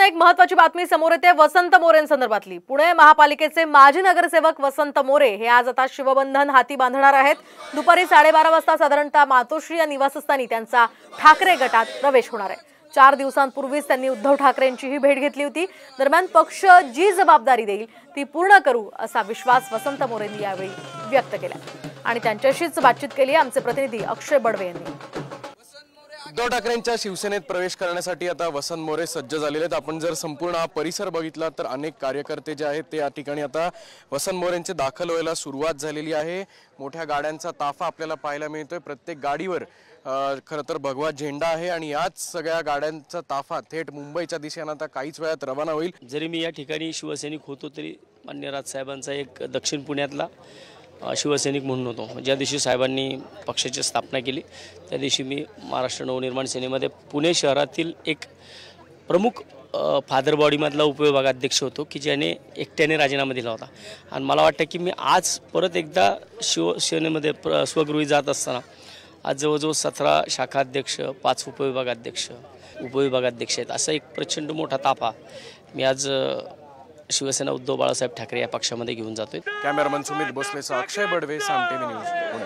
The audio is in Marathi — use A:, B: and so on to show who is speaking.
A: एक महत्त्वाची बातमी समोर येते वसंत मोरेंसंदर्भातली। पुणे महापालिकेचे माजी नगरसेवक वसंत मोरे हे आज आता शिवबंधन हाती बांधणार आहेत। दुपारी 12:30 वाजता साधारणतः मातोश्री या निवासस्थानी त्यांचा ठाकरे गटात प्रवेश होणार आहे। 4 दिवसांपूर्वीच त्यांनी उद्धव ठाकरेंची ही भेट घेतली होती। दरम्यान पक्ष जी जबाबदारी देईल ती पूर्ण करू असा विश्वास वसंत मोरेंनी यावेळी व्यक्त केला आणि त्यांच्याशीच बातचीत केली आमचे प्रतिनिधी अक्षय बडवे यांनी।
B: उद्धव ठाकरेंच्या शिवसेनेत प्रवेश करण्यासाठी आता वसंत मोरे सज्ज झालेले आहेत। आपण जर संपूर्ण हा परिसर बघितला तर अनेक कार्यकर्ते जे आहेत ते या ठिकाणी आता वसंत मोरेंचे दाखल व्हायला सुरुवात झालेली आहे। मोठ्या गाड्यांचा ताफा आपल्याला पाहायला मिळतोय। प्रत्येक गाडीवर खरं तर भगवा झेंडा आहे आणि याच सगळ्या गाड्यांचा ताफा थेट मुंबईच्या दिशेने आता काहीच वेळात रवाना होईल।
C: जरी मी या ठिकाणी शिवसैनिक होतो तरी मान्य राजसाहेबांचा एक दक्षिण पुण्यातला शिवसैनिक म्हणून होतो। ज्या दिवशी साहेबांनी पक्षाची स्थापना केली त्या दिवशी मी महाराष्ट्र नवनिर्माण सेनेमध्ये पुणे शहरातील एक प्रमुख फादर बॉडीमधला उपविभागाध्यक्ष होतो की ज्याने एकट्याने राजीनामा दिला होता। आणि मला वाटतं की मी आज परत एकदा शिवसेनेमध्ये स्वगृही जात असताना आज जवळजवळ 17 शाखाध्यक्ष, 5 उपविभागाध्यक्ष आहेत, असा एक प्रचंड मोठा ताफा मी आज शिवसेना उद्धव बाळासाहेब ठाकरे या पक्षामध्ये घेऊन जातोय।
B: कॅमेरामन सुमित भोसलेसह अक्षय बडवे, साम टीव्ही न्यूज, पुणे।